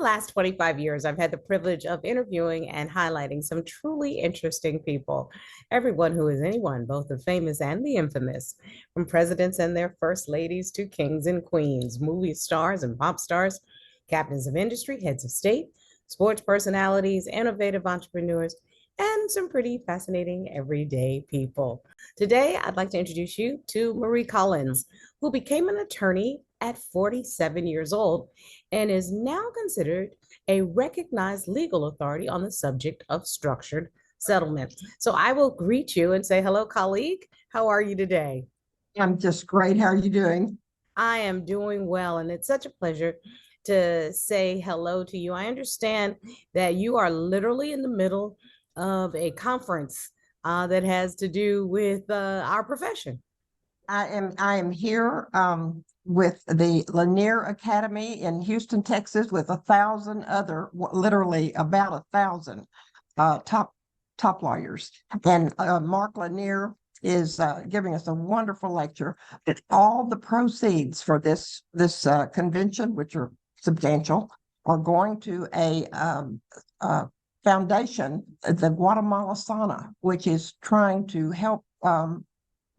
last 25 years, I've had the privilege of interviewing and highlighting some truly interesting people. Everyone who is anyone, both the famous and the infamous, from presidents and their first ladies to kings and queens, movie stars and pop stars, captains of industry, heads of state, sports personalities, innovative entrepreneurs, and some pretty fascinating everyday people. Today, I'd like to introduce you to Marie Collins, who became an attorney at 47 years old and is now considered a recognized legal authority on the subject of structured settlement. So I will greet you and say, hello, colleague. How are you today? I'm just great. How are you doing? I am doing well, and it's such a pleasure to say hello to you. I understand that you are literally in the middle of a conference that has to do with our profession. I am here with the Lanier Academy in Houston, Texas, with 1,000 other, literally about 1,000 top lawyers. And Mark Lanier is giving us a wonderful lecture. That all the proceeds for this convention, which are substantial, are going to a foundation, the Guatemala Sana, which is trying to help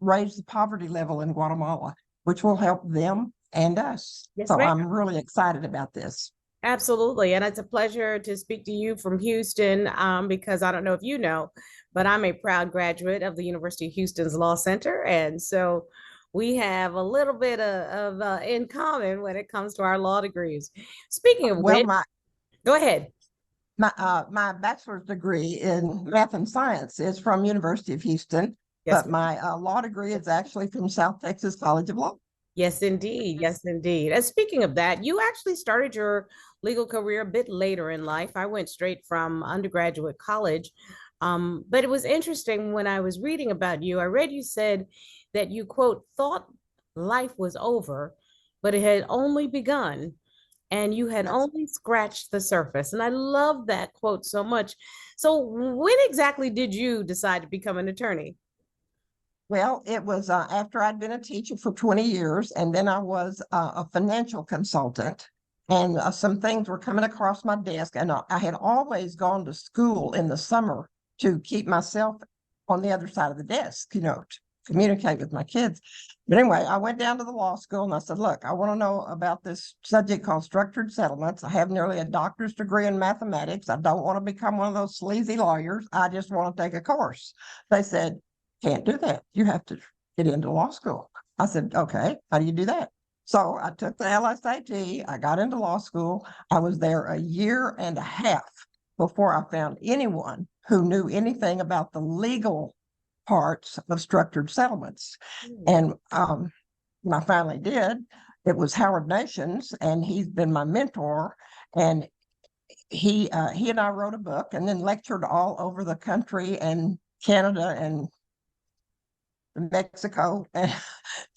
raise the poverty level in Guatemala, which will help them and us. Yes, So ma'am. I'm really excited about this. Absolutely. And it's a pleasure to speak to you from Houston because I don't know if you know, but I'm a proud graduate of the University of Houston's Law Center. And so we have a little bit of in common when it comes to our law degrees. Speaking of Well, which, go ahead. my bachelor's degree in math and science is from University of Houston, Yes, but my law degree is actually from South Texas College of Law. yes, indeed. Yes, indeed. And speaking of that, you actually started your legal career a bit later in life. I went straight from undergraduate college. But it was interesting when I was reading about you. I read you said that you, quote, thought life was over, but it had only begun and you had That's only scratched the surface. And I love that quote so much. So, when exactly did you decide to become an attorney? Well, it was after I'd been a teacher for 20 years, and then I was a financial consultant, and some things were coming across my desk, and I had always gone to school in the summer to keep myself on the other side of the desk, to communicate with my kids. But anyway, I went down to the law school and I said, look, I want to know about this subject called structured settlements. I have nearly a doctor's degree in mathematics. I don't want to become one of those sleazy lawyers. I just want to take a course. They said, can't do that. You have to get into law school. I said, okay, how do you do that? So I took the LSAT. I got into law school. I was there a year and a half before I found anyone who knew anything about the legal parts of structured settlements. Hmm. And I finally did. It was Howard Nations, and he's been my mentor. And he and I wrote a book and then lectured all over the country and Canada and Mexico, and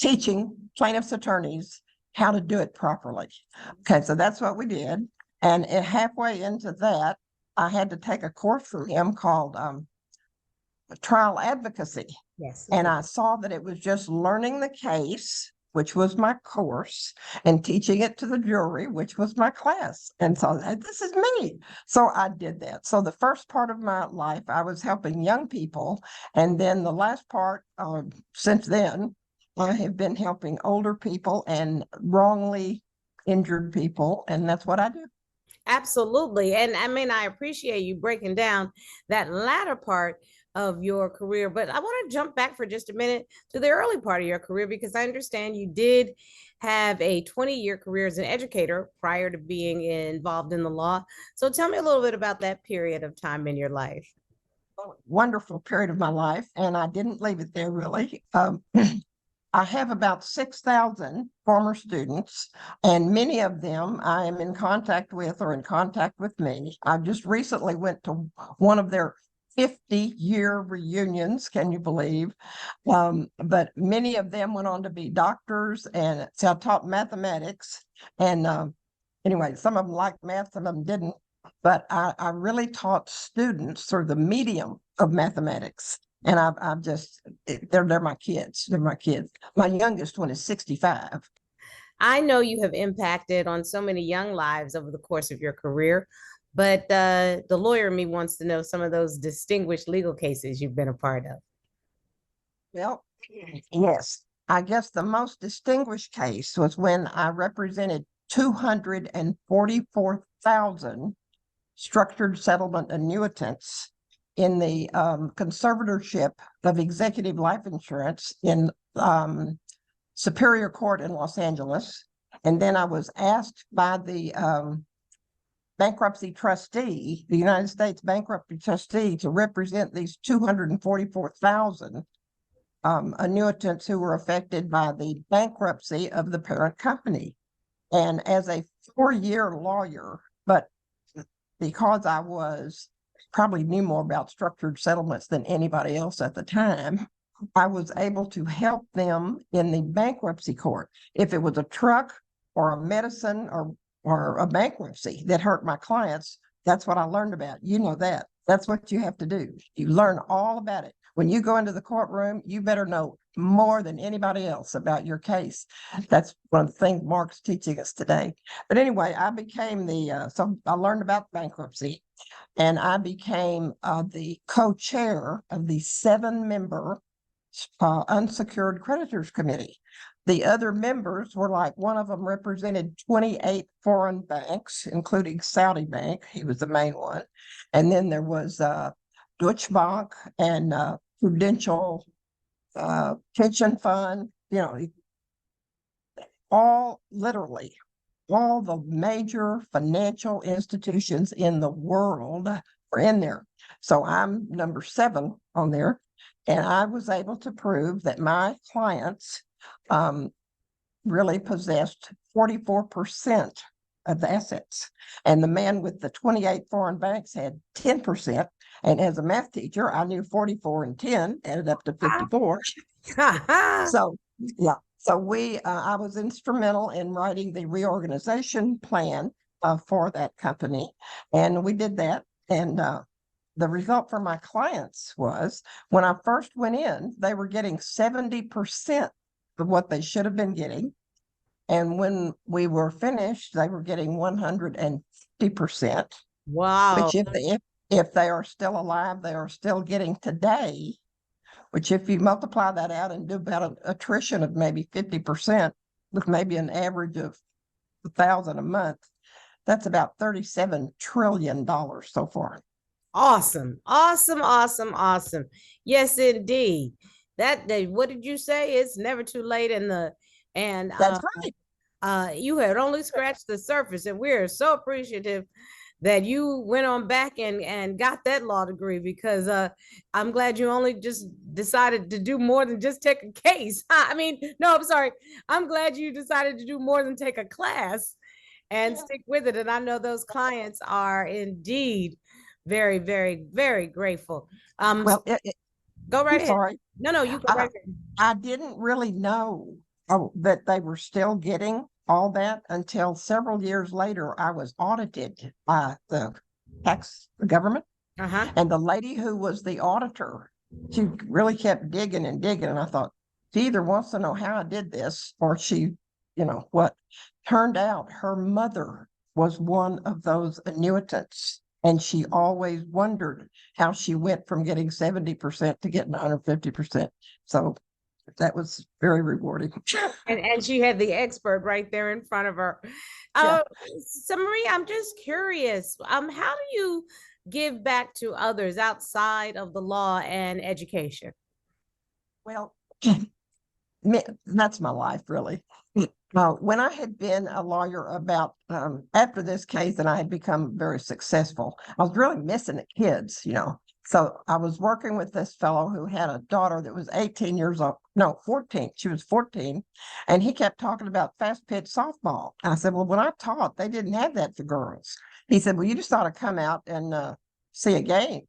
teaching plaintiffs' attorneys how to do it properly. Okay, so that's what we did. And halfway into that, I had to take a course from him called trial advocacy. Yes. And I saw that it was just learning the case, which was my course, and teaching it to the jury, which was my class. And so this is me. So I did that. So the first part of my life, I was helping young people. And then the last part, since then, I have been helping older people and wrongly injured people. And that's what I do. Absolutely. And I mean, I appreciate you breaking down that latter part of your career, but I want to jump back for just a minute to the early part of your career because I understand you did have a 20-year career as an educator prior to being involved in the law. So tell me a little bit about that period of time in your life. Wonderful period of my life. And I didn't leave it there really. I have about 6,000 former students, and many of them I am in contact with or in contact with me. I just recently went to one of their 50-year reunions, can you believe? But many of them went on to be doctors, and so I taught mathematics. And anyway, some of them liked math, some of them didn't. But I really taught students through the medium of mathematics. And I've just, they're my kids. They're my kids. My youngest one is 65. I know you have impacted on so many young lives over the course of your career, but the lawyer in me wants to know some of those distinguished legal cases you've been a part of. Well, yes, I guess the most distinguished case was when I represented 244,000 structured settlement annuitants in the conservatorship of executive life insurance in Superior Court in Los Angeles. And then I was asked by the bankruptcy trustee, the United States bankruptcy trustee, to represent these 244,000 annuitants who were affected by the bankruptcy of the parent company. And as a 4-year lawyer, but because I probably knew more about structured settlements than anybody else at the time, I was able to help them in the bankruptcy court. If it was a truck or a medicine or a bankruptcy that hurt my clients, that's what I learned about. You know that. That's what you have to do. You learn all about it. When you go into the courtroom, you better know more than anybody else about your case. That's one of the things Mark's teaching us today. But anyway, I became so I learned about bankruptcy, and I became the co-chair of the 7-member unsecured creditors committee. The other members were like, one of them represented 28 foreign banks, including Saudi Bank. He was the main one. And then there was Deutsche Bank and Prudential Pension Fund, literally all the major financial institutions in the world are in there. So I'm number 7 on there. And I was able to prove that my clients really possessed 44% of the assets. And the man with the 28 foreign banks had 10%. And as a math teacher, I knew 44 and 10 added up to 54. So, yeah. So I was instrumental in writing the reorganization plan for that company. And we did that. And the result for my clients was, when I first went in, they were getting 70% of what they should have been getting. And when we were finished, they were getting 150%. Wow. Which if they are still alive, they are still getting today, which if you multiply that out and do about an attrition of maybe 50%, with maybe an average of 1,000 a month, that's about $37 trillion so far. Awesome. Awesome. Awesome. Awesome. Yes, indeed. That day, what did you say? It's never too late That's right. You had only scratched the surface, and we're so appreciative that you went on back and got that law degree, because I'm glad you only just decided to do more than just take a case. I mean, no, I'm sorry. I'm glad you decided to do more than take a class and stick with it. And I know those clients are indeed very, very, very grateful. Well, go right I'm ahead. sorry. No, you go right ahead. I didn't really know that they were still getting all that until several years later. I was audited by the government. And the lady who was the auditor, she really kept digging and digging. And I thought, she either wants to know how I did this, or she, what. Turned out her mother was one of those annuitants. And she always wondered how she went from getting 70% to getting 150%. So that was very rewarding. And she had the expert right there in front of her. Yeah. So Marie, I'm just curious. How do you give back to others outside of the law and education? Well, that's my life, really. When I had been a lawyer after this case, and I had become very successful, I was really missing the kids, So I was working with this fellow who had a daughter that was 18 years old. No, 14. She was 14. And he kept talking about fast pitch softball. I said, well, when I taught, they didn't have that for girls. He said, well, you just ought to come out and see a game.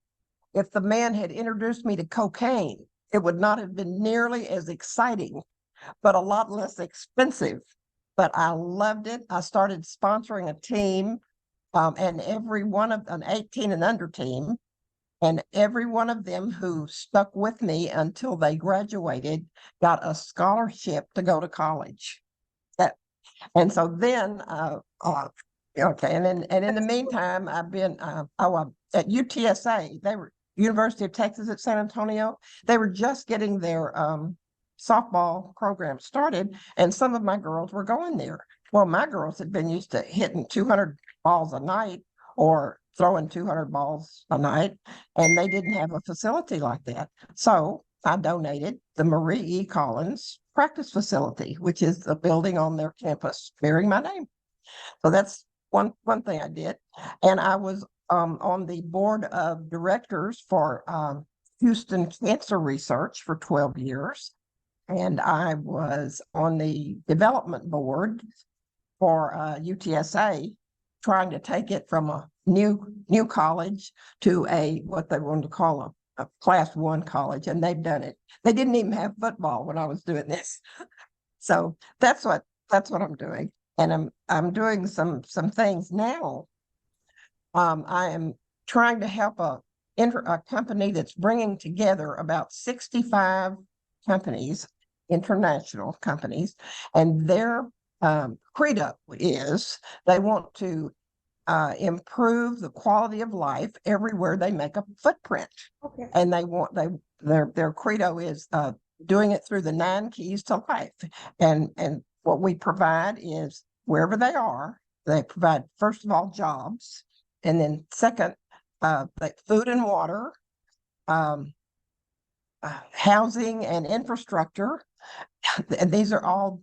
If the man had introduced me to cocaine, it would not have been nearly as exciting, but a lot less expensive. But I loved it. I started sponsoring a team, and every one of an 18 and under team, and every one of them who stuck with me until they graduated got a scholarship to go to college. And so then, okay, and in the meantime, I've been, at UTSA, they were, University of Texas at San Antonio, they were just getting their, softball program started, and some of my girls were going there. Well, my girls had been used to hitting 200 balls a night or throwing 200 balls a night, and they didn't have a facility like that. So I donated the Marie E. Collins practice facility, which is a building on their campus bearing my name. So that's one thing I did. And I was on the board of directors for Houston Cancer Research for 12 years. And I was on the development board for UTSA, trying to take it from a new college to a what they wanted to call a class 1 college, and they've done it. They didn't even have football when I was doing this. So that's what I'm doing. And I'm doing some things now. I am trying to help a company that's bringing together about 65 companies, international companies, and their credo is they want to improve the quality of life everywhere they make a footprint. Okay. And their credo is doing it through the 9 keys to life. And what we provide is wherever they are, they provide, first of all, jobs, and then second, like food and water, housing and infrastructure. And these are all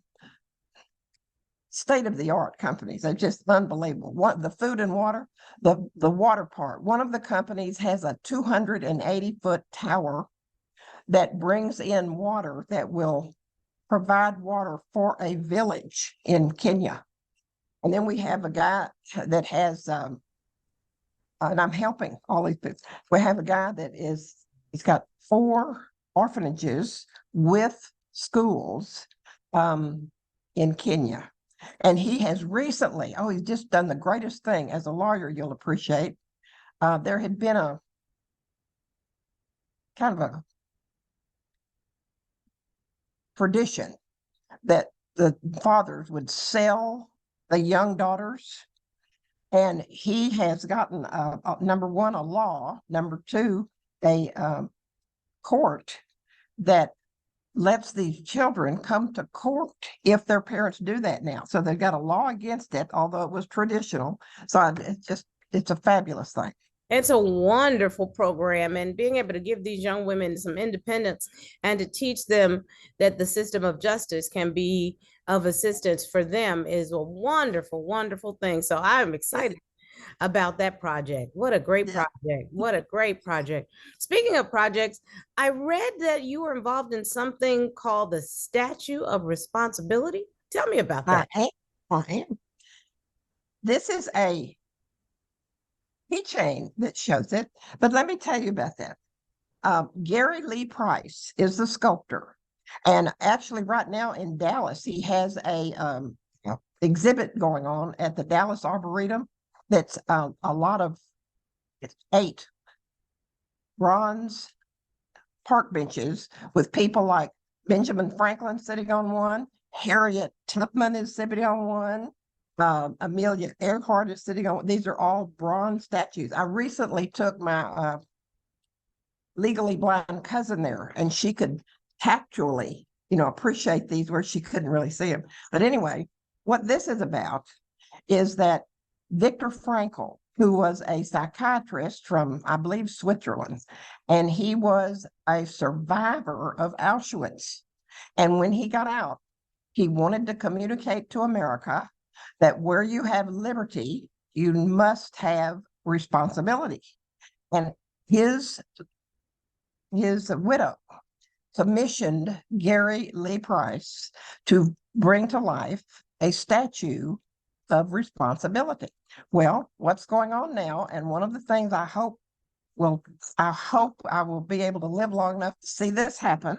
state-of-the-art companies. They're just unbelievable. What the food and water, the water part. One of the companies has a 280-foot tower that brings in water that will provide water for a village in Kenya. And then we have a guy that has, and I'm helping all these people. We have a guy he's got 4 orphanages with schools in Kenya. And he has recently, he's just done the greatest thing. As a lawyer, you'll appreciate. There had been a kind of a tradition that the fathers would sell the young daughters. And he has gotten, number 1, a law, number 2, a court that lets these children come to court if their parents do that now. So they've got a law against it, although it was traditional. So it's a fabulous thing. It's a wonderful program, and being able to give these young women some independence and to teach them that the system of justice can be of assistance for them is a wonderful, wonderful thing. So I'm excited about that project. What a great project. What a great project. Speaking of projects, I read that you were involved in something called the Statue of Responsibility. Tell me about that. I am. This is a keychain that shows it, but let me tell you about that. Gary Lee Price is the sculptor. And actually right now in Dallas, he has a exhibit going on at the Dallas Arboretum. That's it's 8 bronze park benches with people like Benjamin Franklin sitting on one, Harriet Tubman is sitting on one, Amelia Earhart is sitting on. These are all bronze statues. I recently took my legally blind cousin there, and she could tactually, appreciate these where she couldn't really see them. But anyway, what this is about is that Viktor Frankl, who was a psychiatrist from, I believe, Switzerland, and he was a survivor of Auschwitz. And when he got out, he wanted to communicate to America that where you have liberty, you must have responsibility. And his widow commissioned Gary Lee Price to bring to life a statue of responsibility. Well, what's going on now, and one of the things I hope I will be able to live long enough to see this happen.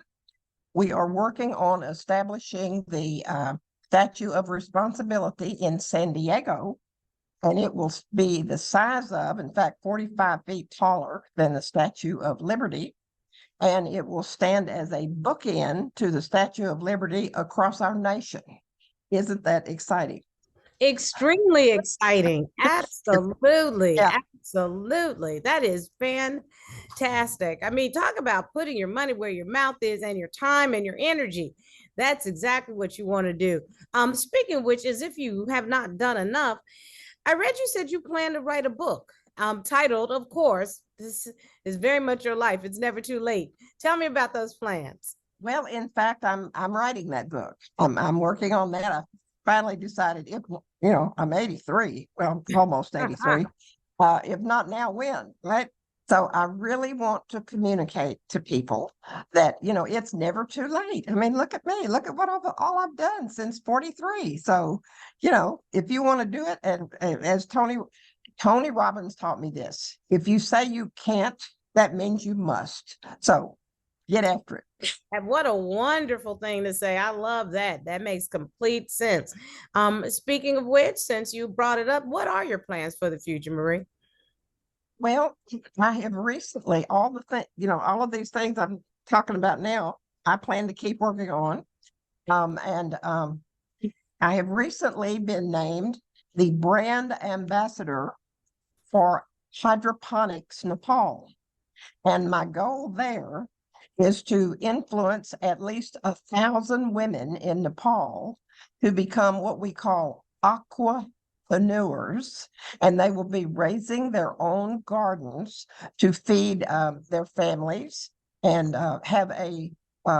We are working on establishing the Statue of Responsibility in San Diego, and it will be the size of, in fact, 45 feet taller than the Statue of Liberty. And it will stand as a bookend to the Statue of Liberty across our nation. Isn't that exciting? Extremely exciting. Absolutely. Yeah. Absolutely. That is fantastic. I mean, talk about putting your money where your mouth is and your time and your energy. That's exactly what you want to do. Speaking of which, as if you have not done enough, I read you said you plan to write a book titled, of course, this is very much your life. It's never too late. Tell me about those plans. Well, in fact, I'm writing that book. I'm working on that. I finally decided I'm 83. Well, almost 83. If not now, when? Right. So I really want to communicate to people that, it's never too late. I mean, look at me. Look at what all I've done since 43. So, if you want to do it, and as Tony Robbins taught me this, if you say you can't, that means you must. So get after it. And what a wonderful thing to say. I love that. That makes complete sense. Speaking of which, since you brought it up, what are your plans for the future, Marie? Well, I have recently all of these things I'm talking about now, I plan to keep working on. And I have recently been named the brand ambassador for Hydroponics Nepal. And my goal there is to influence at least 1,000 women in Nepal to become what we call aquapreneurs, and they will be raising their own gardens to feed their families and have a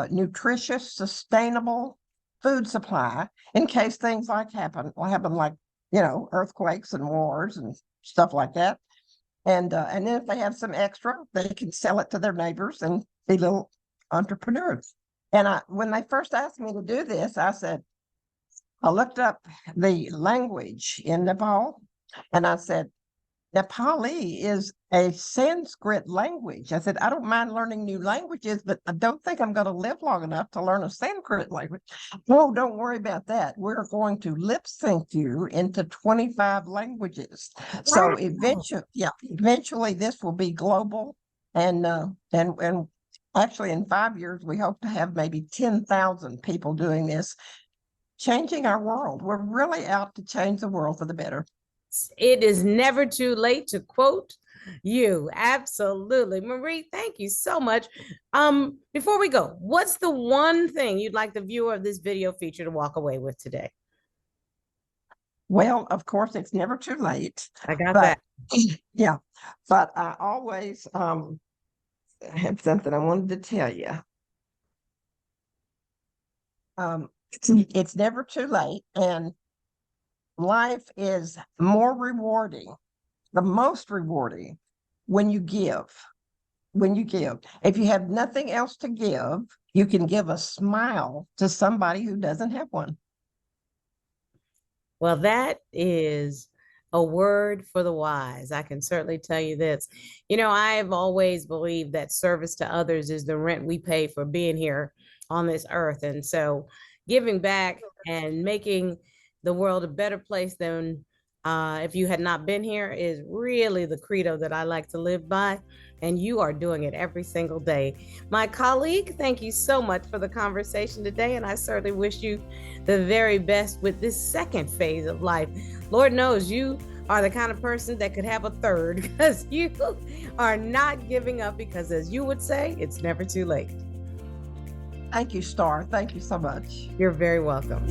nutritious, sustainable food supply in case things like happen like earthquakes and wars and stuff like that. And then if they have some extra, they can sell it to their neighbors and be little entrepreneurs. And when they first asked me to do this, I looked up the language in Nepal, and I said, Nepali is a Sanskrit language. I said, I don't mind learning new languages, but I don't think I'm going to live long enough to learn a Sanskrit language. No, don't worry about that. We're going to lip sync you into 25 languages. Wow. So eventually this will be global. And actually in 5 years, we hope to have maybe 10,000 people doing this, changing our world. We're really out to change the world for the better. It is never too late, to quote you. Absolutely. Marie, thank you so much. Before we go, what's the one thing you'd like the viewer of this video feature to walk away with today? Well, of course, it's never too late. I got that. Yeah, but I always have something I wanted to tell you. It's never too late, and life is more rewarding, the most rewarding, when you give. If you have nothing else to give, you can give a smile to somebody who doesn't have one. Well, that is a word for the wise. I can certainly tell you this. I have always believed that service to others is the rent we pay for being here on this earth. And so giving back and making the world a better place than if you had not been here is really the credo that I like to live by. And you are doing it every single day. My colleague, thank you so much for the conversation today. And I certainly wish you the very best with this second phase of life. Lord knows you are the kind of person that could have a third, because you are not giving up, because as you would say, it's never too late. Thank you, Star. Thank you so much. You're very welcome.